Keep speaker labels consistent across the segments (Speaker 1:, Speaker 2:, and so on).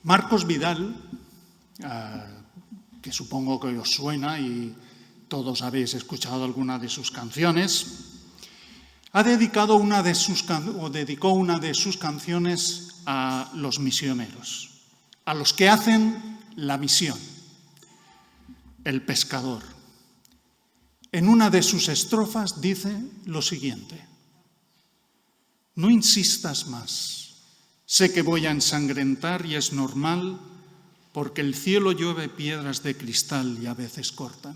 Speaker 1: Marcos Vidal, que supongo que os suena y todos habéis escuchado alguna de sus canciones, dedicó una de sus canciones a los misioneros, a los que hacen la misión, el pescador. En una de sus estrofas dice lo siguiente: no insistas más, sé que voy a ensangrentar y es normal, porque el cielo llueve piedras de cristal y a veces cortan.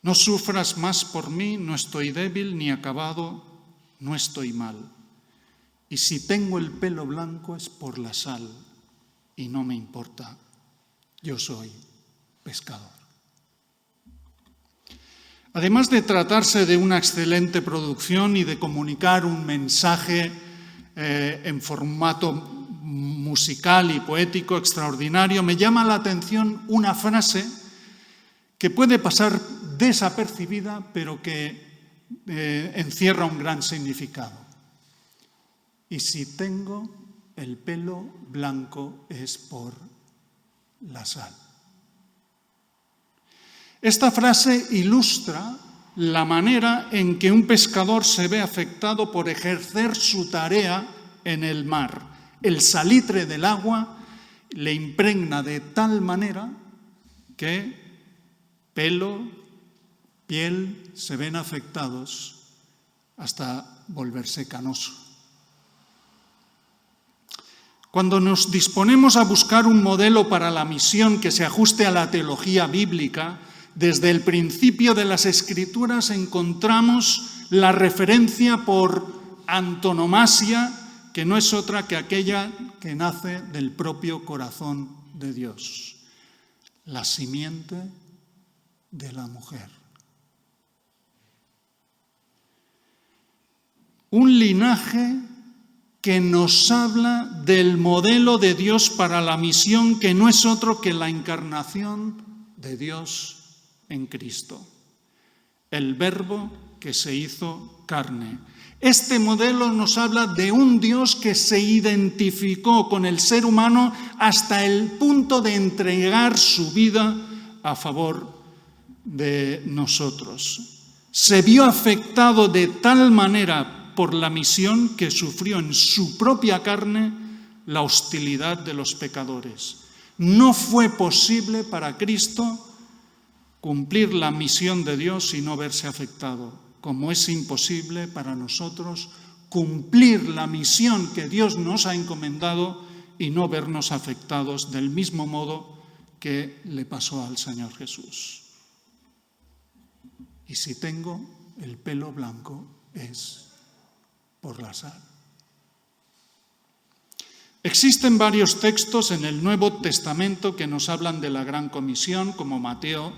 Speaker 1: No sufras más por mí, no estoy débil ni acabado, no estoy mal. Y si tengo el pelo blanco es por la sal, y no me importa, yo soy pescador. Además de tratarse de una excelente producción y de comunicar un mensaje en formato musical y poético extraordinario, me llama la atención una frase que puede pasar desapercibida, pero que encierra un gran significado. Y si tengo el pelo blanco es por la sal. Esta frase ilustra la manera en que un pescador se ve afectado por ejercer su tarea en el mar. El salitre del agua le impregna de tal manera que pelo, piel se ven afectados hasta volverse canoso. Cuando nos disponemos a buscar un modelo para la misión que se ajuste a la teología bíblica, desde el principio de las Escrituras encontramos la referencia por antonomasia, que no es otra que aquella que nace del propio corazón de Dios, la simiente de la mujer. Un linaje que nos habla del modelo de Dios para la misión, que no es otro que la encarnación de Dios en Cristo, el Verbo que se hizo carne. Este modelo nos habla de un Dios que se identificó con el ser humano hasta el punto de entregar su vida a favor de nosotros. Se vio afectado de tal manera por la misión que sufrió en su propia carne la hostilidad de los pecadores. No fue posible para Cristo cumplir la misión de Dios y no verse afectado, como es imposible para nosotros cumplir la misión que Dios nos ha encomendado y no vernos afectados del mismo modo que le pasó al Señor Jesús. Y si tengo el pelo blanco es por la sal. Existen varios textos en el Nuevo Testamento que nos hablan de la Gran Comisión, como Mateo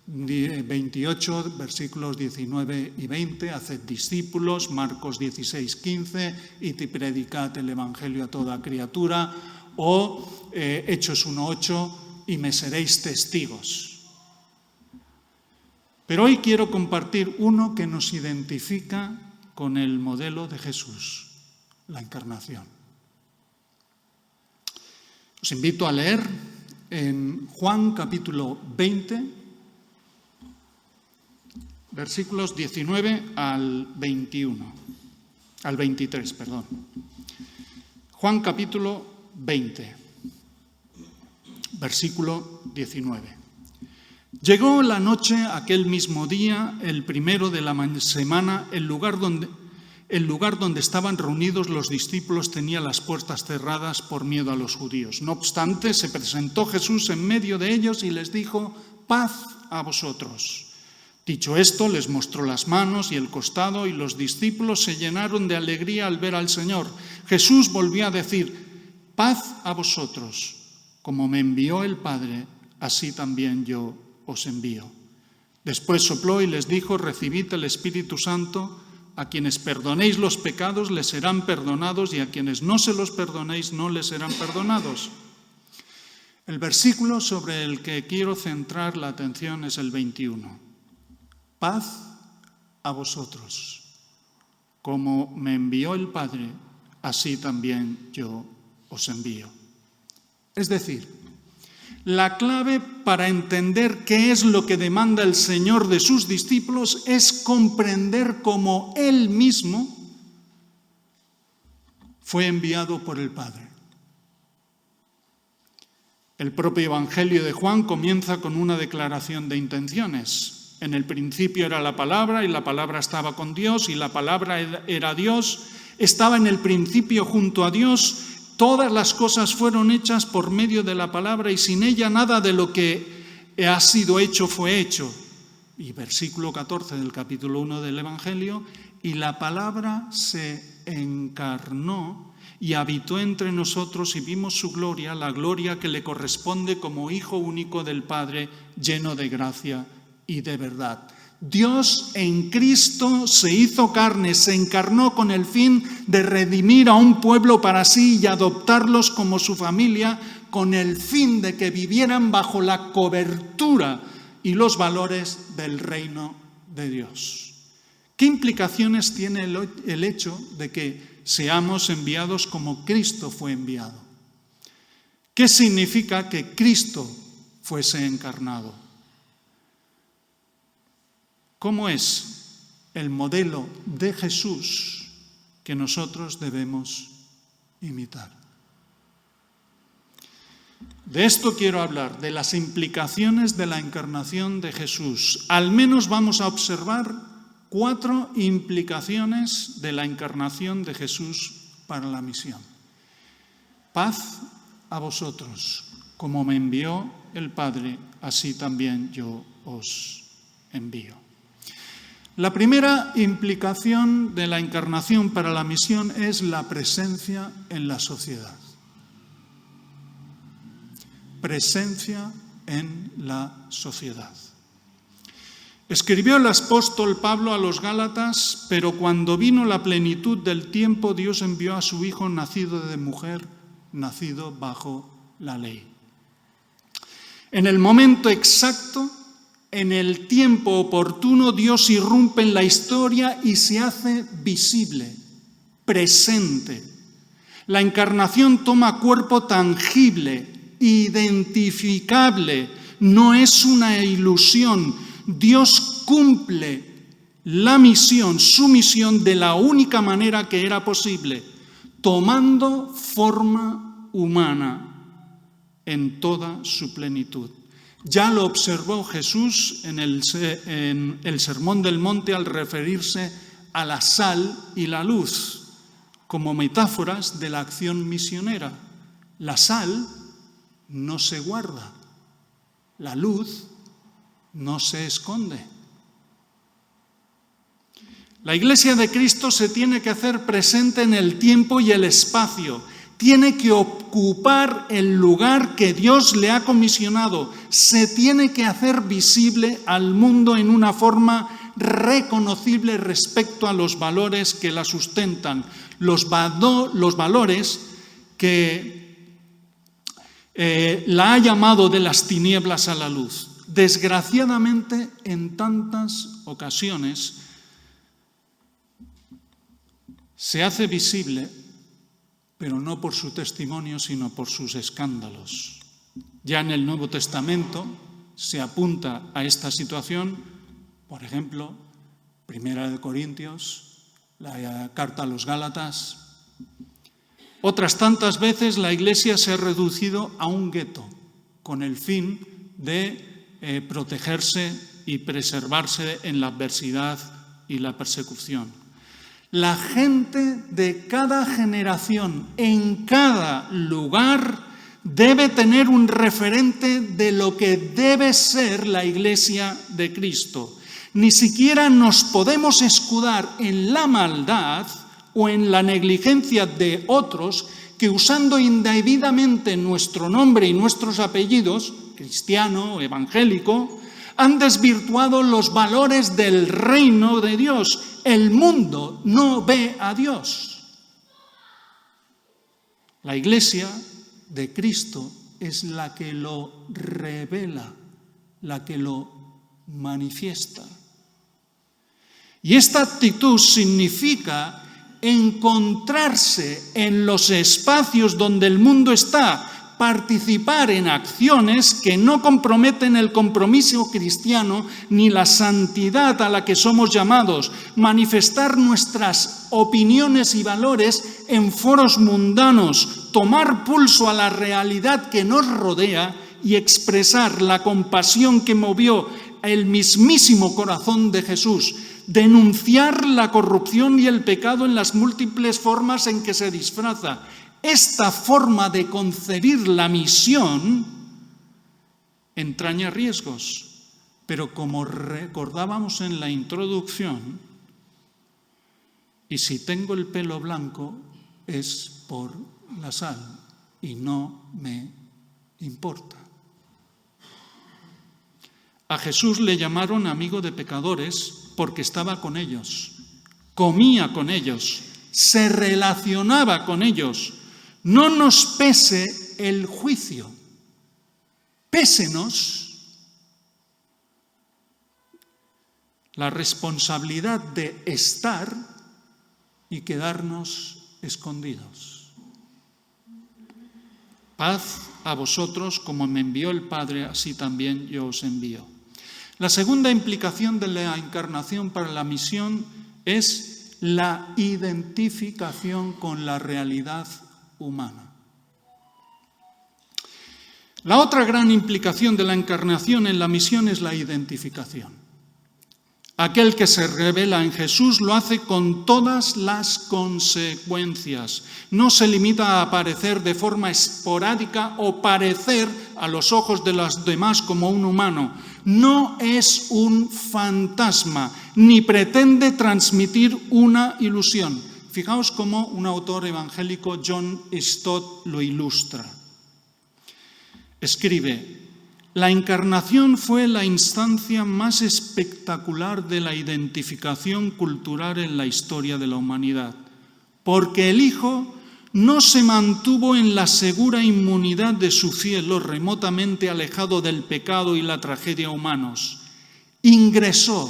Speaker 1: 28, versículos 19 y 20, haced discípulos, Marcos 16, 15, id y predicad el Evangelio a toda criatura, o Hechos 1, 8, y me seréis testigos. Pero hoy quiero compartir uno que nos identifica con el modelo de Jesús, la encarnación. Os invito a leer en Juan capítulo 20, versículos 19 al 23. Juan capítulo 20, versículo 19. Llegó la noche aquel mismo día, el primero de la semana, el lugar donde estaban reunidos los discípulos tenía las puertas cerradas por miedo a los judíos. No obstante, se presentó Jesús en medio de ellos y les dijo: paz a vosotros. Dicho esto, les mostró las manos y el costado, y los discípulos se llenaron de alegría al ver al Señor. Jesús volvió a decir: paz a vosotros. Como me envió el Padre, así también yo os envío. Después sopló y les dijo: recibid el Espíritu Santo. A quienes perdonéis los pecados les serán perdonados, y a quienes no se los perdonéis no les serán perdonados. El versículo sobre el que quiero centrar la atención es el 21. Paz a vosotros. Como me envió el Padre, así también yo os envío. Es decir, la clave para entender qué es lo que demanda el Señor de sus discípulos es comprender cómo Él mismo fue enviado por el Padre. El propio Evangelio de Juan comienza con una declaración de intenciones. En el principio era la palabra, y la palabra estaba con Dios, y la palabra era Dios. Estaba en el principio junto a Dios. Todas las cosas fueron hechas por medio de la palabra, y sin ella nada de lo que ha sido hecho fue hecho. Y versículo 14 del capítulo 1 del Evangelio: y la palabra se encarnó y habitó entre nosotros, y vimos su gloria, la gloria que le corresponde como Hijo único del Padre, lleno de gracia y de verdad. Dios en Cristo se hizo carne, se encarnó con el fin de redimir a un pueblo para sí y adoptarlos como su familia, con el fin de que vivieran bajo la cobertura y los valores del reino de Dios. ¿Qué implicaciones tiene el hecho de que seamos enviados como Cristo fue enviado? ¿Qué significa que Cristo fuese encarnado? ¿Cómo es el modelo de Jesús que nosotros debemos imitar? De esto quiero hablar, de las implicaciones de la encarnación de Jesús. Al menos vamos a observar 4 implicaciones de la encarnación de Jesús para la misión. Paz a vosotros, como me envió el Padre, así también yo os envío. La primera implicación de la encarnación para la misión es la presencia en la sociedad. Presencia en la sociedad. Escribió el apóstol Pablo a los Gálatas: pero cuando vino la plenitud del tiempo, Dios envió a su Hijo nacido de mujer, nacido bajo la ley. En el momento exacto, en el tiempo oportuno, Dios irrumpe en la historia y se hace visible, presente. La encarnación toma cuerpo tangible, identificable, no es una ilusión. Dios cumple la misión, su misión, de la única manera que era posible, tomando forma humana en toda su plenitud. Ya lo observó Jesús en el Sermón del Monte al referirse a la sal y la luz como metáforas de la acción misionera. La sal no se guarda, la luz no se esconde. La Iglesia de Cristo se tiene que hacer presente en el tiempo y el espacio. Tiene que ocupar el lugar que Dios le ha comisionado. Se tiene que hacer visible al mundo en una forma reconocible respecto a los valores que la sustentan. Los valores que la ha llamado de las tinieblas a la luz. Desgraciadamente, en tantas ocasiones se hace visible, pero no por su testimonio, sino por sus escándalos. Ya en el Nuevo Testamento se apunta a esta situación, por ejemplo, 1 Corintios, la carta a los Gálatas. Otras tantas veces la Iglesia se ha reducido a un gueto, con el fin de protegerse y preservarse en la adversidad y la persecución. La gente de cada generación, en cada lugar, debe tener un referente de lo que debe ser la Iglesia de Cristo. Ni siquiera nos podemos escudar en la maldad o en la negligencia de otros que, usando indebidamente nuestro nombre y nuestros apellidos, cristiano o evangélico, han desvirtuado los valores del reino de Dios. El mundo no ve a Dios. La Iglesia de Cristo es la que lo revela, la que lo manifiesta. Y esta actitud significa encontrarse en los espacios donde el mundo está participar en acciones que no comprometen el compromiso cristiano ni la santidad a la que somos llamados, manifestar nuestras opiniones y valores en foros mundanos, tomar pulso a la realidad que nos rodea y expresar la compasión que movió el mismísimo corazón de Jesús, denunciar la corrupción y el pecado en las múltiples formas en que se disfraza. Esta forma de concebir la misión entraña riesgos, pero como recordábamos en la introducción, y si tengo el pelo blanco es por la sal y no me importa. A Jesús le llamaron amigo de pecadores porque estaba con ellos, comía con ellos, se relacionaba con ellos. No nos pese el juicio, pésenos la responsabilidad de estar y quedarnos escondidos. Paz a vosotros, como me envió el Padre, así también yo os envío. La segunda implicación de la encarnación para la misión es la identificación con la realidad humana. La otra gran implicación de la encarnación en la misión es la identificación. Aquel que se revela en Jesús lo hace con todas las consecuencias. No se limita a aparecer de forma esporádica o parecer a los ojos de los demás como un humano. No es un fantasma, ni pretende transmitir una ilusión. Fijaos cómo un autor evangélico, John Stott, lo ilustra. Escribe: la encarnación fue la instancia más espectacular de la identificación cultural en la historia de la humanidad, porque el Hijo no se mantuvo en la segura inmunidad de su cielo, remotamente alejado del pecado y la tragedia humanos. Ingresó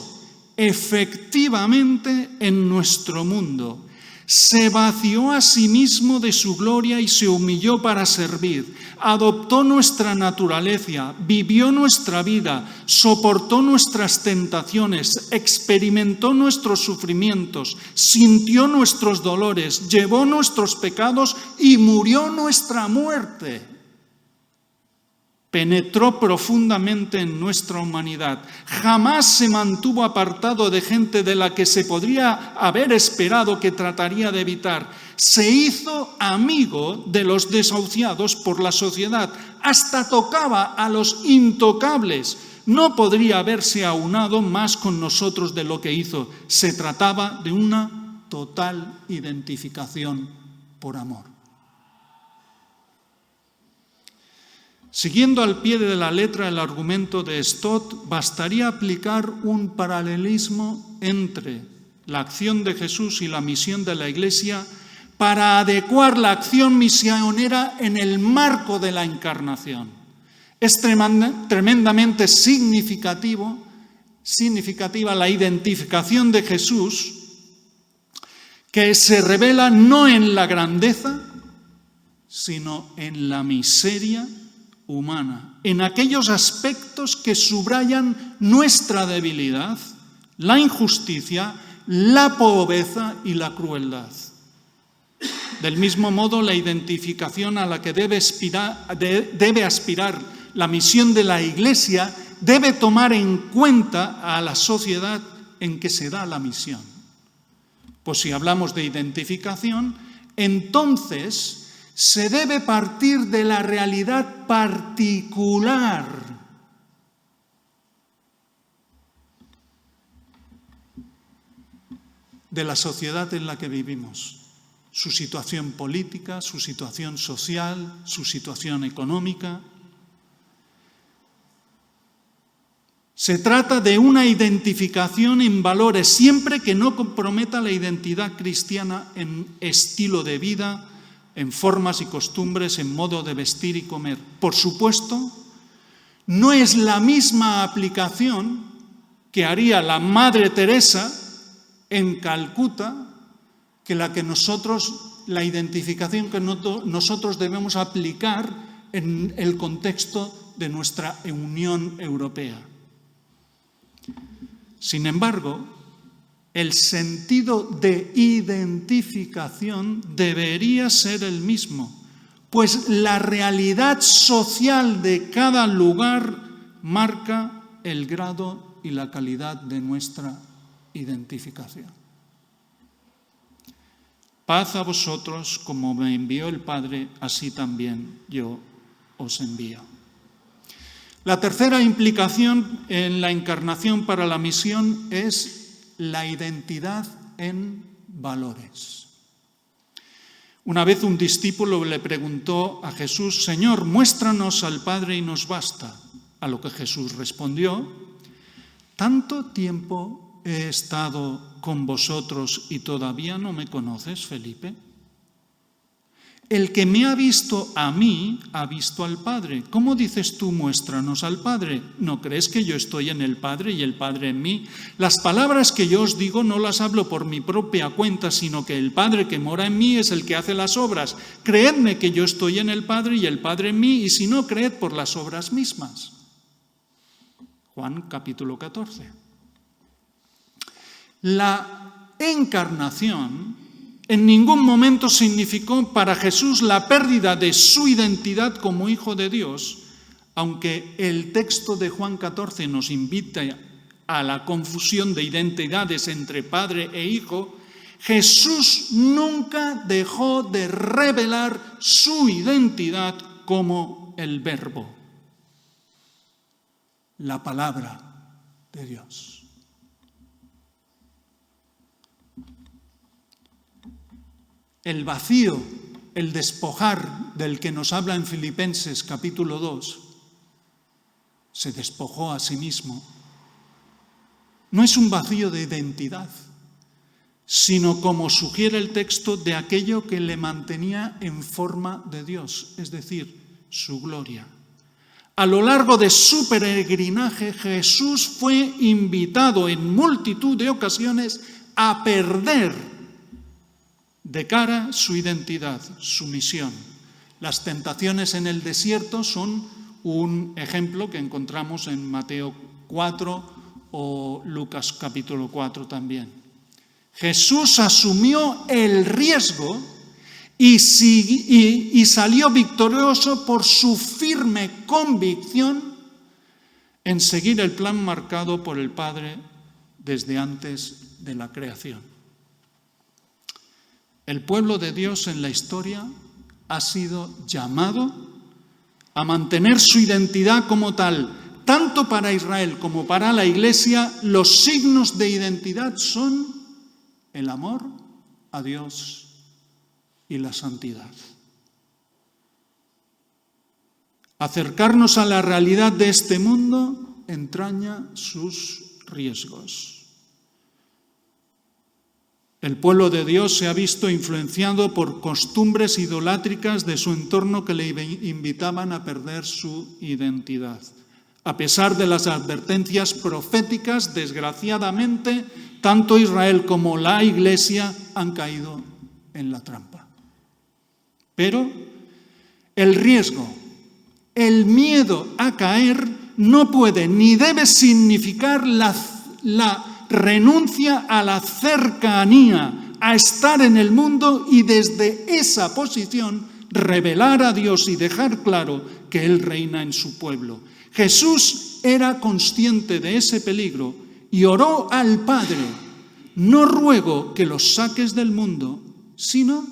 Speaker 1: efectivamente en nuestro mundo. Se vació a sí mismo de su gloria y se humilló para servir. Adoptó nuestra naturaleza, vivió nuestra vida, soportó nuestras tentaciones, experimentó nuestros sufrimientos, sintió nuestros dolores, llevó nuestros pecados y murió nuestra muerte. Penetró profundamente en nuestra humanidad. Jamás se mantuvo apartado de gente de la que se podría haber esperado que trataría de evitar. Se hizo amigo de los desahuciados por la sociedad. Hasta tocaba a los intocables. No podría haberse aunado más con nosotros de lo que hizo. Se trataba de una total identificación por amor. Siguiendo al pie de la letra el argumento de Stott, bastaría aplicar un paralelismo entre la acción de Jesús y la misión de la Iglesia para adecuar la acción misionera en el marco de la encarnación. Es tremendamente significativa la identificación de Jesús, que se revela no en la grandeza, sino en la miseria humana, en aquellos aspectos que subrayan nuestra debilidad, la injusticia, la pobreza y la crueldad. Del mismo modo, la identificación a la que debe aspirar la misión de la Iglesia debe tomar en cuenta a la sociedad en que se da la misión. Pues si hablamos de identificación, entonces se debe partir de la realidad particular de la sociedad en la que vivimos, su situación política, su situación social, su situación económica. Se trata de una identificación en valores, siempre que no comprometa la identidad cristiana en estilo de vida, en formas y costumbres, en modo de vestir y comer. Por supuesto, no es la misma aplicación que haría la Madre Teresa en Calcuta que la identificación que nosotros debemos aplicar en el contexto de nuestra Unión Europea. Sin embargo, el sentido de identificación debería ser el mismo, pues la realidad social de cada lugar marca el grado y la calidad de nuestra identificación. Paz a vosotros, como me envió el Padre, así también yo os envío. La tercera implicación en la encarnación para la misión es la identidad en valores. Una vez un discípulo le preguntó a Jesús: Señor, muéstranos al Padre y nos basta. A lo que Jesús respondió: ¿tanto tiempo he estado con vosotros y todavía no me conoces, Felipe? El que me ha visto a mí, ha visto al Padre. ¿Cómo dices tú, muéstranos al Padre? ¿No crees que yo estoy en el Padre y el Padre en mí? Las palabras que yo os digo no las hablo por mi propia cuenta, sino que el Padre que mora en mí es el que hace las obras. Creedme que yo estoy en el Padre y el Padre en mí, y si no, creed por las obras mismas. Juan capítulo 14. La encarnación en ningún momento significó para Jesús la pérdida de su identidad como Hijo de Dios, aunque el texto de Juan 14 nos invita a la confusión de identidades entre Padre e Hijo. Jesús nunca dejó de revelar su identidad como el Verbo, la palabra de Dios. El vacío, el despojar del que nos habla en Filipenses capítulo 2, se despojó a sí mismo. No es un vacío de identidad, sino, como sugiere el texto, de aquello que le mantenía en forma de Dios, es decir, su gloria. A lo largo de su peregrinaje, Jesús fue invitado en multitud de ocasiones a perder de cara su identidad, su misión. Las tentaciones en el desierto son un ejemplo que encontramos en Mateo 4 o Lucas capítulo 4 también. Jesús asumió el riesgo y salió victorioso por su firme convicción en seguir el plan marcado por el Padre desde antes de la creación. El pueblo de Dios en la historia ha sido llamado a mantener su identidad como tal. Tanto para Israel como para la Iglesia, los signos de identidad son el amor a Dios y la santidad. Acercarnos a la realidad de este mundo entraña sus riesgos. El pueblo de Dios se ha visto influenciado por costumbres idolátricas de su entorno que le invitaban a perder su identidad. A pesar de las advertencias proféticas, desgraciadamente, tanto Israel como la Iglesia han caído en la trampa. Pero el riesgo, el miedo a caer no puede ni debe significar la renuncia a la cercanía, a estar en el mundo y desde esa posición revelar a Dios y dejar claro que Él reina en su pueblo. Jesús era consciente de ese peligro y oró al Padre: no ruego que los saques del mundo, sino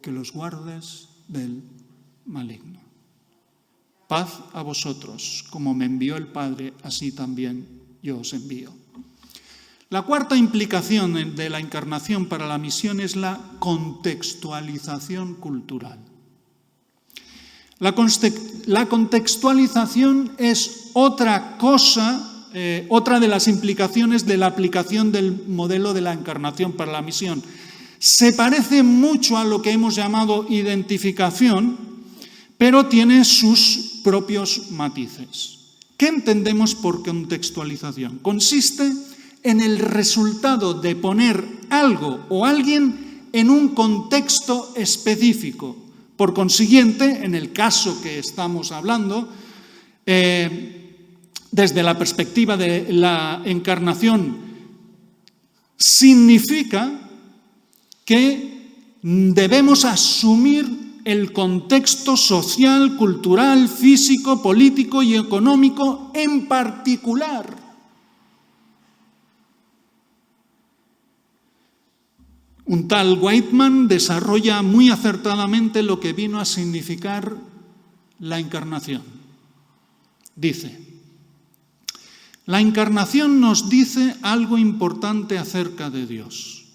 Speaker 1: que los guardes del maligno. Paz a vosotros, como me envió el Padre, así también yo os envío. La cuarta implicación de la encarnación para la misión es la contextualización cultural. La contextualización es otra cosa, otra de las implicaciones de la aplicación del modelo de la encarnación para la misión. Se parece mucho a lo que hemos llamado identificación, pero tiene sus propios matices. ¿Qué entendemos por contextualización? Consiste en el resultado de poner algo o alguien en un contexto específico Por consiguiente, en el caso que estamos hablando, desde la perspectiva de la encarnación, significa que debemos asumir el contexto social, cultural, físico, político y económico en particular. Un tal Whiteman desarrolla muy acertadamente lo que vino a significar la encarnación. Dice: la encarnación nos dice algo importante acerca de Dios.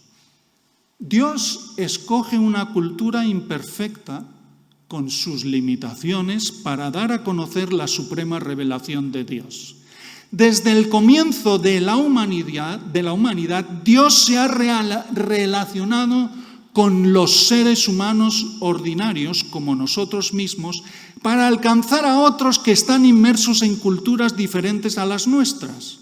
Speaker 1: Dios escoge una cultura imperfecta con sus limitaciones para dar a conocer la suprema revelación de Dios. Desde el comienzo de la humanidad, Dios se ha relacionado con los seres humanos ordinarios, como nosotros mismos, para alcanzar a otros que están inmersos en culturas diferentes a las nuestras.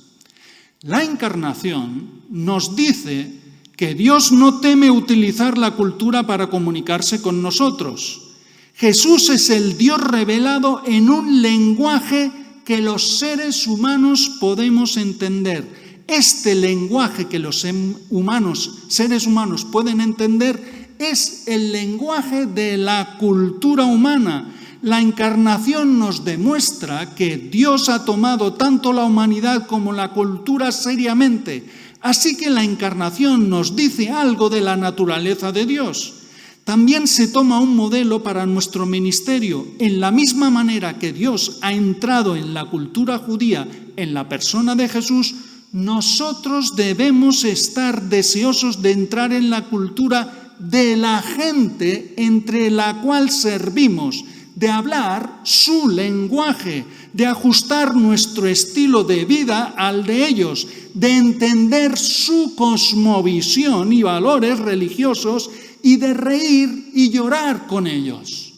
Speaker 1: La encarnación nos dice que Dios no teme utilizar la cultura para comunicarse con nosotros. Jesús es el Dios revelado en un lenguaje que los seres humanos podemos entender. Este lenguaje que los seres humanos pueden entender es el lenguaje de la cultura humana. La encarnación nos demuestra que Dios ha tomado tanto la humanidad como la cultura seriamente. Así que la encarnación nos dice algo de la naturaleza de Dios. También se toma un modelo para nuestro ministerio. En la misma manera que Dios ha entrado en la cultura judía en la persona de Jesús, nosotros debemos estar deseosos de entrar en la cultura de la gente entre la cual servimos, de hablar su lenguaje, de ajustar nuestro estilo de vida al de ellos, de entender su cosmovisión y valores religiosos y de reír y llorar con ellos.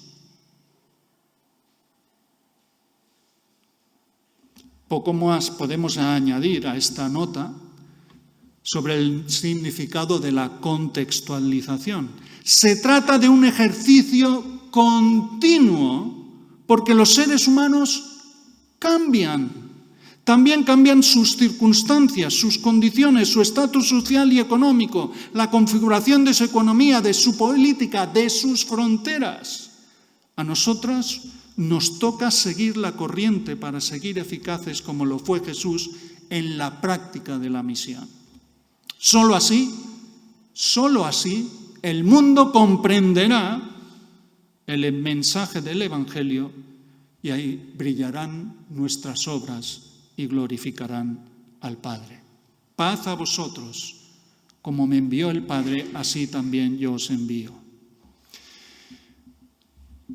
Speaker 1: Poco más podemos añadir a esta nota sobre el significado de la contextualización. Se trata de un ejercicio continuo porque los seres humanos cambian. También cambian sus circunstancias, sus condiciones, su estatus social y económico, la configuración de su economía, de su política, de sus fronteras. A nosotras nos toca seguir la corriente para seguir eficaces como lo fue Jesús en la práctica de la misión. Solo así, el mundo comprenderá el mensaje del Evangelio y ahí brillarán nuestras obras y glorificarán al Padre. Paz a vosotros, como me envió el Padre, así también yo os envío.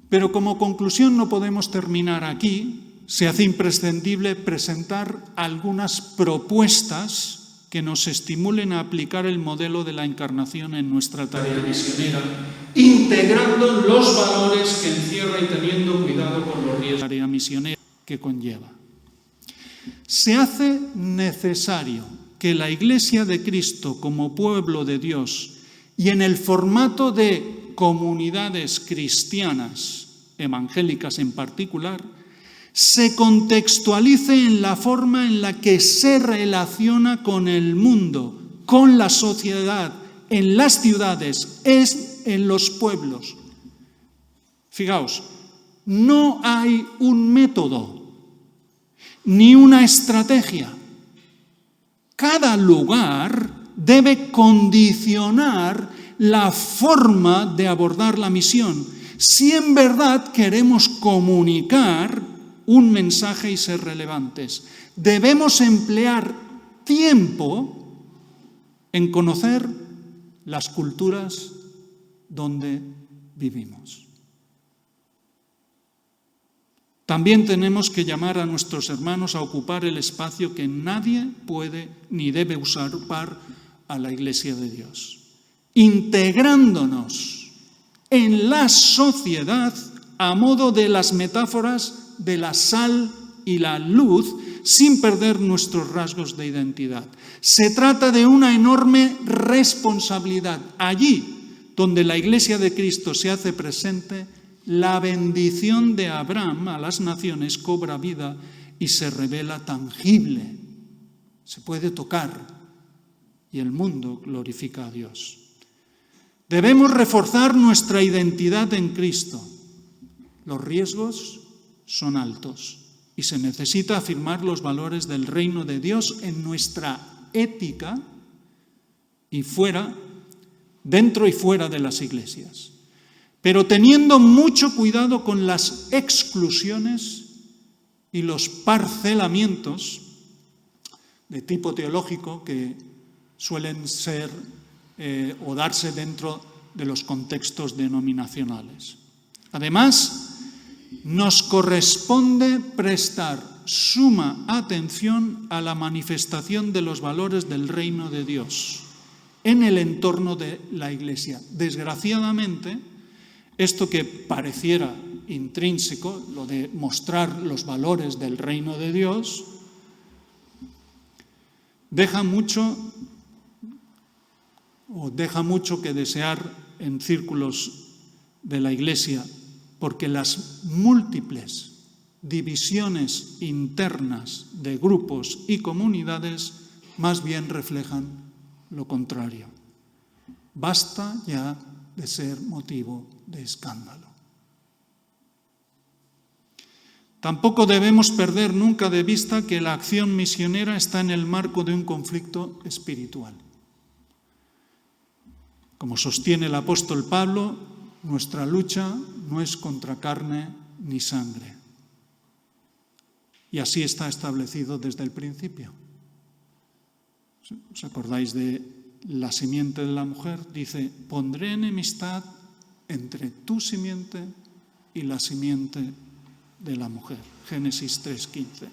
Speaker 1: Pero como conclusión no podemos terminar aquí. Se hace imprescindible presentar algunas propuestas que nos estimulen a aplicar el modelo de la encarnación en nuestra tarea misionera, integrando los valores que encierra y teniendo cuidado con los riesgos de la tarea misionera que conlleva. Se hace necesario que la Iglesia de Cristo, como pueblo de Dios, y en el formato de comunidades cristianas, evangélicas en particular, se contextualice en la forma en la que se relaciona con el mundo, con la sociedad, en las ciudades, en los pueblos. Fijaos, no hay un método ni una estrategia. Cada lugar debe condicionar la forma de abordar la misión, si en verdad queremos comunicar un mensaje y ser relevantes. Debemos emplear tiempo en conocer las culturas donde vivimos. También tenemos que llamar a nuestros hermanos a ocupar el espacio que nadie puede ni debe usurpar a la Iglesia de Dios, integrándonos en la sociedad a modo de las metáforas de la sal y la luz, sin perder nuestros rasgos de identidad. Se trata de una enorme responsabilidad. Allí donde la Iglesia de Cristo se hace presente, la bendición de Abraham a las naciones cobra vida y se revela tangible. Se puede tocar y el mundo glorifica a Dios. Debemos reforzar nuestra identidad en Cristo. Los riesgos son altos y se necesita afirmar los valores del reino de Dios en nuestra ética y dentro y fuera de las iglesias. Pero teniendo mucho cuidado con las exclusiones y los parcelamientos de tipo teológico que suelen ser o darse dentro de los contextos denominacionales. Además, nos corresponde prestar suma atención a la manifestación de los valores del reino de Dios en el entorno de la Iglesia. Desgraciadamente, esto que pareciera intrínseco, lo de mostrar los valores del reino de Dios, deja mucho que desear en círculos de la Iglesia, porque las múltiples divisiones internas de grupos y comunidades más bien reflejan lo contrario. Basta ya de ser motivo de escándalo. Tampoco debemos perder nunca de vista que la acción misionera está en el marco de un conflicto espiritual. Como sostiene el apóstol Pablo, nuestra lucha no es contra carne ni sangre. Y así está establecido desde el principio. ¿Os acordáis de la simiente de la mujer? Dice, pondré enemistad entre tu simiente y la simiente de la mujer. Génesis 3:15.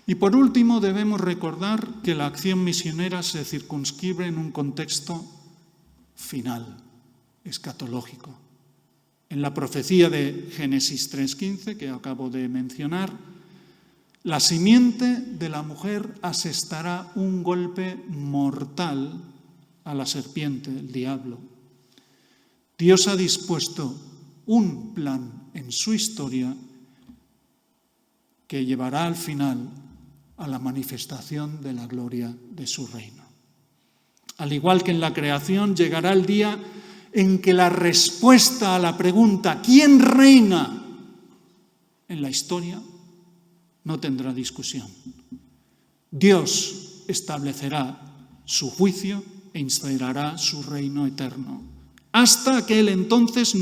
Speaker 1: Y por último debemos recordar que la acción misionera se circunscribe en un contexto final, escatológico. En la profecía de Génesis 3:15, que acabo de mencionar, la simiente de la mujer asestará un golpe mortal a la serpiente, el diablo. Dios ha dispuesto un plan en su historia que llevará al final a la manifestación de la gloria de su reino. Al igual que en la creación, llegará el día en que la respuesta a la pregunta ¿quién reina en la historia? No tendrá discusión. Dios establecerá su juicio e instaurará su reino eterno. Hasta aquel entonces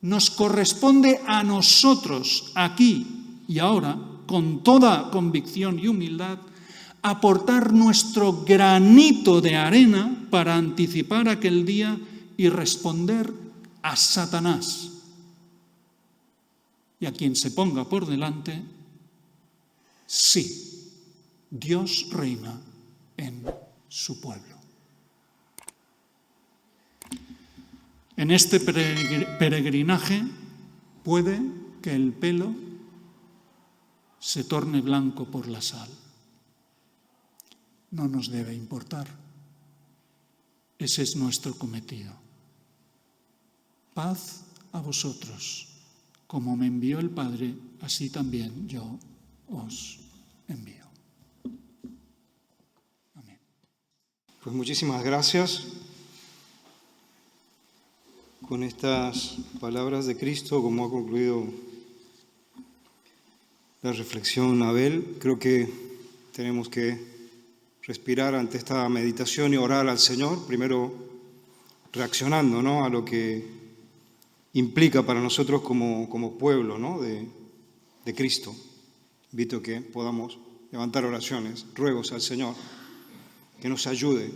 Speaker 1: nos corresponde a nosotros, aquí y ahora, con toda convicción y humildad, aportar nuestro granito de arena para anticipar aquel día y responder a Satanás y a quien se ponga por delante, sí, Dios reina en su pueblo. En este peregrinaje puede que el pelo se torne blanco por la sal. No nos debe importar. Ese es nuestro cometido. Paz a vosotros. Como me envió el Padre, así también yo os envío. Amén.
Speaker 2: Pues muchísimas gracias. Con estas palabras de Cristo, como ha concluido la reflexión Abel, creo que tenemos que respirar ante esta meditación y orar al Señor, primero reaccionando, ¿no?, a lo que implica para nosotros como pueblo, ¿no?, de Cristo. Invito a que podamos levantar oraciones, ruegos al Señor que nos ayude